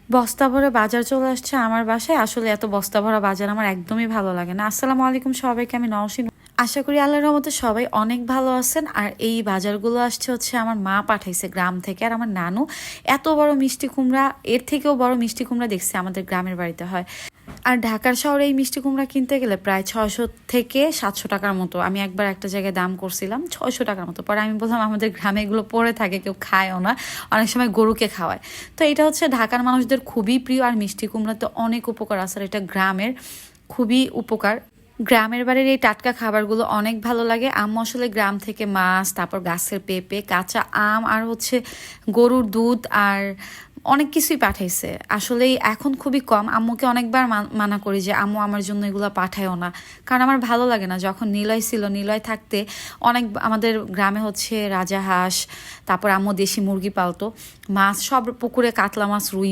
বস্তা ভরে বাজার চলে আসছে আমার বাসায়। আসলে এত বস্তা ভরা বাজার আমার একদমই ভালো লাগে না। আসসালামু আলাইকুম সবাইকে, আমি নওশিন। আশা করি আল্লাহর রহমতে সবাই অনেক ভালো আছেন। আর এই বাজারগুলো আসছে হচ্ছে আমার মা পাঠাইছে গ্রাম থেকে। আর আমার নানু এত বড় মিষ্টি কুমড়া, এর থেকেও বড় মিষ্টি কুমড়া দেখছে আমাদের গ্রামের বাড়িতে হয়। আর ঢাকার শহরে এই মিষ্টি কুমড়া কিনতে গেলে প্রায় 600 থেকে 700 টাকার মতো। আমি একবার একটা জায়গায় দাম করছিলাম 600 টাকার মতো। পরে আমি বললাম আমাদের গ্রামে এগুলো পড়ে থাকে, কেউ খায়ও না, অনেক সময় গরুকে খাওয়ায়। তো এটা হচ্ছে ঢাকার মানুষদের খুবই প্রিয়। আর মিষ্টি কুমড়াতে অনেক উপকার আছে, আর এটা গ্রামের খুবই উপকার। গ্রামের বাড়ির এই টাটকা খাবারগুলো অনেক ভালো লাগে। আম্মু আসলে গ্রাম থেকে মাছ, তারপর গাছের পেঁপে, কাঁচা আম, আর হচ্ছে গরুর দুধ আর অনেক কিছুই পাঠাইছে। আসলে এখন খুবই কম। আম্মুকে অনেকবার মানা করি যে আম্মু আমার জন্য এগুলো পাঠায়ও না, কারণ আমার ভালো লাগে না। যখন নিলয় ছিল, নিলয় থাকতে অনেক আমাদের গ্রামে হচ্ছে রাজা হাঁস, তারপর আম্মু দেশি মুরগি পালতো, মাছ সব পুকুরে কাতলা মাছ, রুই